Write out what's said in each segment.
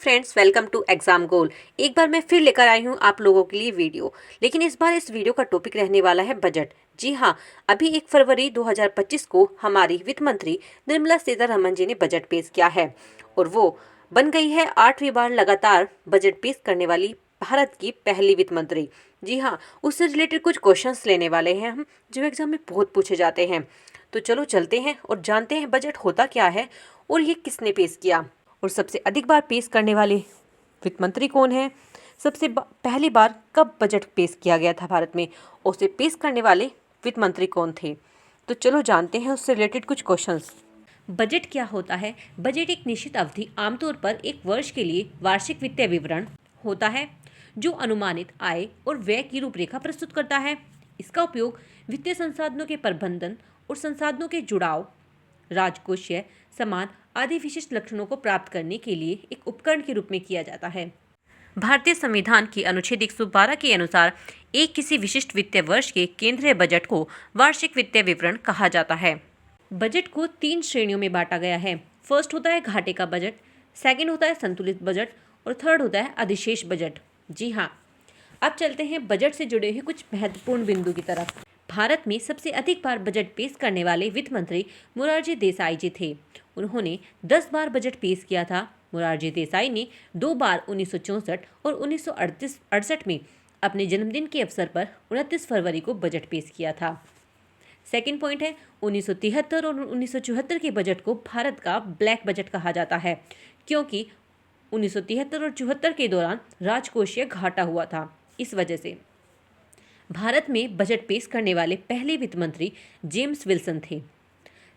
Friends, welcome to exam गोल। एक बार मैं फिर लेकर आई हूँ आप लोगों के लिए वीडियो। लेकिन इस बार इस वीडियो का टॉपिक रहने वाला है बजट। जी हाँ, अभी 1 फरवरी 2025 को हमारी वित्त मंत्री निर्मला सीतारमण जी ने बजट पेश किया है और वो बन गई है 8वीं बार लगातार बजट पेश करने वाली भारत की पहली वित्त मंत्री। जी हाँ, उससे रिलेटेड कुछ क्वेश्चंस लेने वाले हैं हम, जो एग्जाम में बहुत पूछे जाते हैं। तो चलो चलते हैं और जानते हैं बजट होता क्या है और ये किसने पेश किया और सबसे अधिक बार पेश करने वाले वित्त मंत्री कौन है। पहली बार कब बजट पेश किया गया था भारत में और उसे पेश करने वाले वित्त मंत्री कौन थे। तो चलो जानते हैं उससे रिलेटेड कुछ क्वेश्चंस। बजट क्या होता है? बजट एक निश्चित अवधि, आमतौर पर एक वर्ष के लिए वार्षिक वित्तीय विवरण होता है जो अनुमानित आय और व्यय की रूपरेखा प्रस्तुत करता है। इसका उपयोग वित्तीय संसाधनों के प्रबंधन और संसाधनों के जुड़ाव, राजकोषीय समान आदि विशिष्ट लक्षणों को प्राप्त करने के लिए एक उपकरण के रूप में किया जाता है। भारतीय संविधान की अनुच्छेद 112 के अनुसार एक किसी विशिष्ट वित्तीय वर्ष के केंद्रीय बजट को वार्षिक वित्तीय विवरण कहा जाता है। बजट को 3 श्रेणियों में बांटा गया है। फर्स्ट होता है घाटे का बजट, सेकंड होता है संतुलित बजट और थर्ड होता है अधिशेष बजट। जी हाँ, अब चलते हैं बजट से जुड़े हुए कुछ महत्वपूर्ण बिंदु की तरफ। भारत में सबसे अधिक बार बजट पेश करने वाले वित्त मंत्री मोरारजी देसाई जी थे। उन्होंने 10 बार बजट पेश किया था। मोरारजी देसाई ने 2 बार 1964 और 1968 में अपने जन्मदिन के अवसर पर 29 फरवरी को बजट पेश किया था। सेकंड पॉइंट है 1973 और 1974 के बजट को भारत का ब्लैक बजट कहा जाता है, क्योंकि 1973 और 74 के दौरान राजकोषीय घाटा हुआ था। इस वजह से भारत में बजट पेश करने वाले पहले वित्त मंत्री जेम्स विल्सन थे।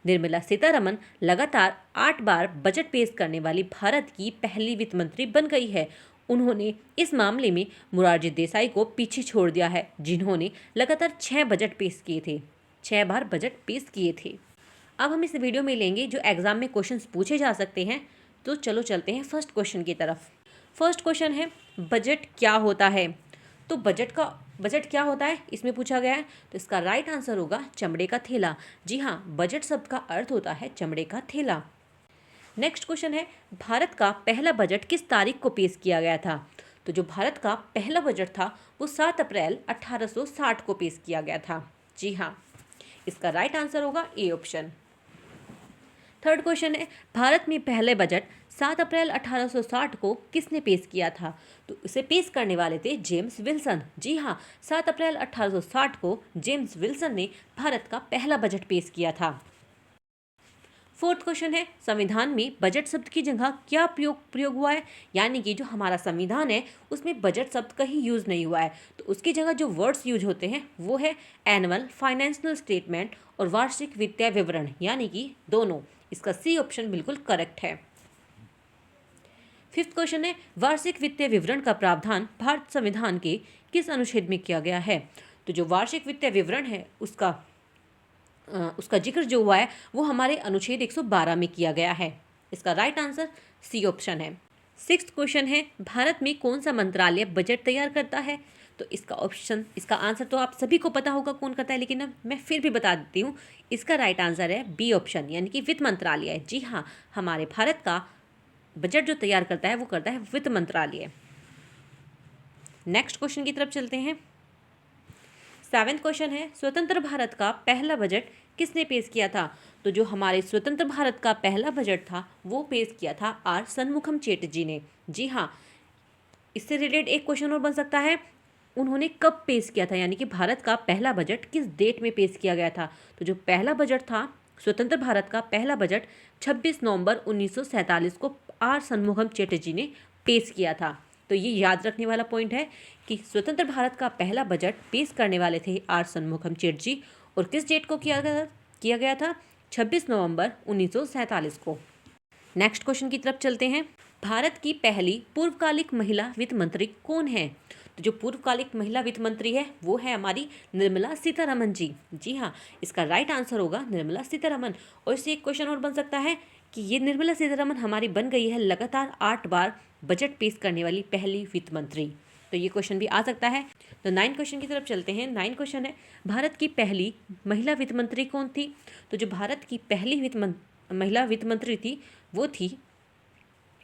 निर्मला सीतारमण लगातार 8 बार बजट पेश करने वाली भारत की पहली वित्त मंत्री बन गई है। उन्होंने इस मामले में मोरारजी देसाई को पीछे छोड़ दिया है, जिन्होंने लगातार 6 बजट पेश किए थे, 6 बार बजट पेश किए थे। अब हम इस वीडियो में लेंगे जो एग्जाम में क्वेश्चंस पूछे जा सकते हैं। तो चलो चलते हैं फर्स्ट क्वेश्चन की तरफ। फर्स्ट क्वेश्चन है बजट क्या होता है। तो बजट क्या होता है इसमें पूछा गया है, तो इसका राइट आंसर होगा चमड़े का थैला। जी हाँ, बजट शब्द का अर्थ होता है चमड़े का थैला। नेक्स्ट क्वेश्चन है भारत का पहला बजट किस तारीख को पेश किया गया था। तो जो भारत का पहला बजट था वो 7 अप्रैल 1860 को पेश किया गया था। जी हाँ, इसका राइट आंसर होगा ए ऑप्शन। थर्ड क्वेश्चन है भारत में पहले बजट 7 अप्रैल 1860 को किसने पेश किया था। तो इसे पेश करने वाले थे जेम्स विल्सन। जी हाँ, 7 अप्रैल 1860 को जेम्स विल्सन ने भारत का पहला बजट पेश किया था। फोर्थ क्वेश्चन है संविधान में बजट शब्द की जगह क्या प्रयोग हुआ है, यानी कि जो हमारा संविधान है उसमें बजट शब्द कहीं यूज नहीं हुआ है। तो उसकी जगह जो वर्ड्स यूज होते हैं वो है एनुअल फाइनेंशियल स्टेटमेंट और वार्षिक वित्तीय विवरण, यानी कि दोनों। इसका सी ऑप्शन बिल्कुल करेक्ट है। फिफ्थ क्वेश्चन है वार्षिक वित्तीय विवरण का प्रावधान भारत संविधान के किस अनुच्छेद में किया गया है। तो जो वार्षिक वित्तीय विवरण है उसका जिक्र जो हुआ है वो हमारे अनुच्छेद 112 में किया गया है। इसका राइट आंसर सी ऑप्शन है। सिक्स्थ क्वेश्चन है भारत में कौन सा मंत्रालय बजट तैयार करता है। तो इसका आंसर तो आप सभी को पता होगा कौन करता है, लेकिन अब मैं फिर भी बता देती हूँ। इसका राइट आंसर है बी ऑप्शन, यानी कि वित्त मंत्रालय। जी हाँ, हमारे भारत का बजट जो तैयार करता है वो करता है वित्त मंत्रालय। नेक्स्ट क्वेश्चन की तरफ चलते हैं। सेवेंथ क्वेश्चन है स्वतंत्र भारत का पहला बजट किसने पेश किया था। तो जो हमारे स्वतंत्र भारत का पहला बजट था वो पेश किया था आर शनमुखम चेटर्जी ने। जी हाँ, इससे रिलेटेड एक क्वेश्चन और बन सकता है, उन्होंने कब पेश किया था, यानी कि भारत का पहला बजट किस डेट में पेश किया गया था। तो जो पहला बजट था स्वतंत्र भारत का पहला बजट 26 नवंबर 1947 को आर शनमुखम चेटर्जी ने पेश किया था। तो ये याद रखने वाला पॉइंट है कि स्वतंत्र भारत का पहला बजट पेश करने वाले थे आर शनमुखम चेटर्जी, और किस डेट को किया गया था 26 नवंबर 1947 को। नेक्स्ट क्वेश्चन की तरफ चलते हैं। भारत की पहली पूर्वकालिक महिला वित्त मंत्री कौन है। तो जो पूर्वकालिक महिला वित्त मंत्री है वो है हमारी निर्मला सीतारमण जी। जी हाँ, इसका राइट आंसर होगा निर्मला सीतारमण। और इससे एक क्वेश्चन और बन सकता है कि ये निर्मला सीतारमण हमारी बन गई है लगातार 8 बार बजट पेश करने वाली पहली वित्त मंत्री। तो ये क्वेश्चन भी आ सकता है। तो 9 क्वेश्चन की तरफ चलते हैं। 9 क्वेश्चन है भारत की पहली महिला वित्त मंत्री कौन थी। तो जो भारत की पहली महिला वित्त मंत्री थी वो थी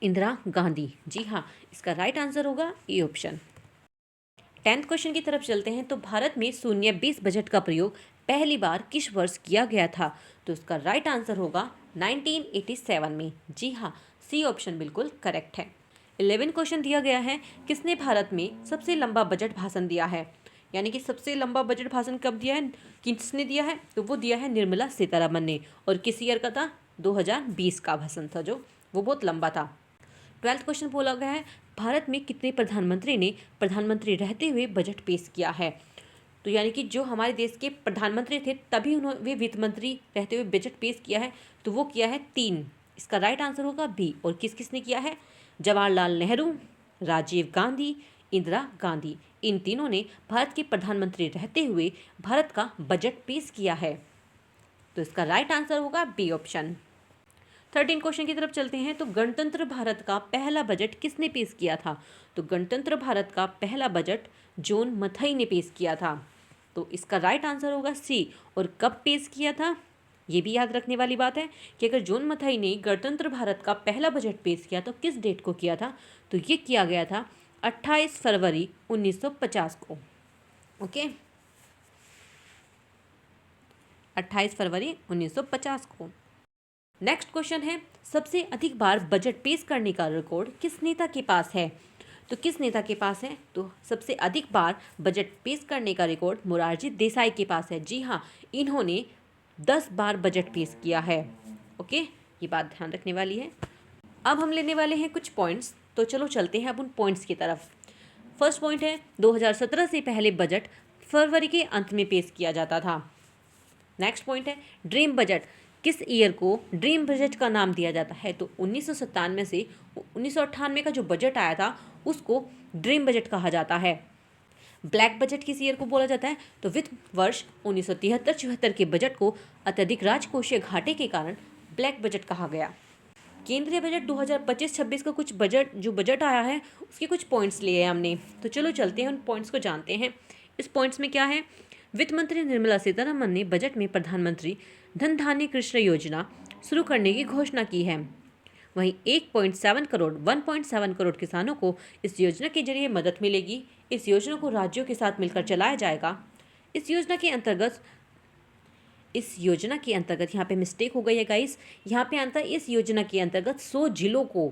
इंदिरा गांधी। जी हाँ, इसका राइट आंसर होगा ए ऑप्शन। 10th क्वेश्चन की तरफ चलते हैं। तो भारत में शून्य 20 बजट का प्रयोग पहली बार किस वर्ष किया गया था? तो इसका राइट आंसर होगा 1987 में। जी हाँ, सी ऑप्शन बिल्कुल करेक्ट है। 11 क्वेश्चन दिया गया है, किसने भारत में सबसे लंबा बजट भाषण दिया है? यानी कि सबसे लंबा बजट भाषण कब दिया है, किसने दिया है? तो वो दिया है निर्मला सीतारमन ने। और किस ईयर का था? 2020 का भाषण था, जो वो बहुत लंबा था। 12th क्वेश्चन बोला गया है, भारत में कितने प्रधानमंत्री ने प्रधानमंत्री रहते हुए बजट पेश किया है? तो यानी कि जो हमारे देश के प्रधानमंत्री थे तभी उन्होंने वे वित्त मंत्री रहते हुए बजट पेश किया है, तो वो किया है 3। इसका राइट आंसर होगा बी। और किस किसने किया है? जवाहरलाल नेहरू, राजीव गांधी, इंदिरा गांधी। इन तीनों ने भारत के प्रधानमंत्री रहते हुए भारत का बजट पेश किया है। तो इसका राइट आंसर होगा बी ऑप्शन। 13 क्वेश्चन की तरफ चलते हैं। तो गणतंत्र भारत का पहला बजट किसने पेश किया था? तो गणतंत्र भारत का पहला बजट जॉन मथाई ने पेश किया था। तो इसका राइट आंसर होगा सी। और कब पेश किया था, ये भी याद रखने वाली बात है कि अगर जॉन मथाई ने गणतंत्र भारत का पहला बजट पेश किया तो किस डेट को किया था? तो ये किया गया था 28 फरवरी 1950 को। ओके, 28 फरवरी 1950 को। नेक्स्ट क्वेश्चन है, सबसे अधिक बार बजट पेश करने का रिकॉर्ड किस नेता के पास है? तो किस नेता के पास है? तो सबसे अधिक बार बजट पेश करने का रिकॉर्ड मोरारजी देसाई के पास है। जी हाँ, इन्होंने 10 बार बजट पेश किया है। ओके, ये बात ध्यान रखने वाली है। अब हम लेने वाले हैं कुछ पॉइंट्स, तो चलो चलते हैं अब उन पॉइंट्स की तरफ। फर्स्ट पॉइंट है, 2017 से पहले बजट फरवरी के अंत में पेश किया जाता था। नेक्स्ट पॉइंट है, ड्रीम बजट किस ईयर को ड्रीम बजट का नाम दिया जाता है? तो 1997 से 1998 का जो बजट आया था उसको ड्रीम बजट कहा जाता है। ब्लैक बजट किस ईयर को बोला जाता है? तो वित्त वर्ष 1973-74 के बजट को अत्यधिक राजकोषीय घाटे के कारण ब्लैक बजट कहा गया। केंद्रीय बजट 2025-26 का कुछ बजट आया है उसके कुछ पॉइंट्स लिए हैं हमने, तो चलो चलते हैं उन पॉइंट्स को जानते हैं। इस पॉइंट्स में क्या है? वित्त मंत्री निर्मला सीतारमन ने बजट में प्रधानमंत्री धन धान्य कृषि योजना शुरू करने की घोषणा की है। वहीं 1.7 करोड़ किसानों को इस योजना के जरिए मदद मिलेगी। इस योजना को राज्यों के साथ मिलकर चलाया जाएगा। इस योजना के अंतर्गत यहाँ पे मिस्टेक हो गई है गाइस, यहाँ पे आता है इस योजना के अंतर्गत 100 जिलों को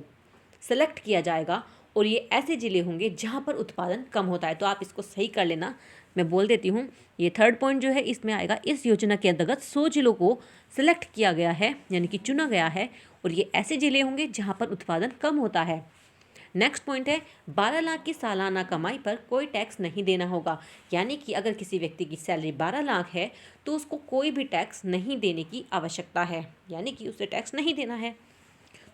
सेलेक्ट किया जाएगा और ये ऐसे जिले होंगे जहाँ पर उत्पादन कम होता है। तो आप इसको सही कर लेना, मैं बोल देती हूँ। ये थर्ड पॉइंट जो है इसमें आएगा, इस योजना के अंतर्गत 100 जिलों को सेलेक्ट किया गया है, यानी कि चुना गया है, और ये ऐसे जिले होंगे जहाँ पर उत्पादन कम होता है। नेक्स्ट पॉइंट है, 12 लाख की सालाना कमाई पर कोई टैक्स नहीं देना होगा। यानी कि अगर किसी व्यक्ति की सैलरी 12 लाख है तो उसको कोई भी टैक्स नहीं देने की आवश्यकता है, यानी कि उसे टैक्स नहीं देना है।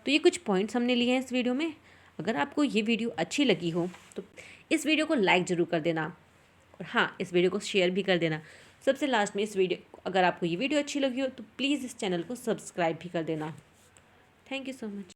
तो ये कुछ पॉइंट्स हमने लिए हैं इस वीडियो में। अगर आपको ये वीडियो अच्छी लगी हो तो इस वीडियो को लाइक ज़रूर कर देना, और हाँ, इस वीडियो को शेयर भी कर देना। सबसे लास्ट में, इस वीडियो अगर आपको ये वीडियो अच्छी लगी हो तो प्लीज़ इस चैनल को सब्सक्राइब भी कर देना। Thank you so much.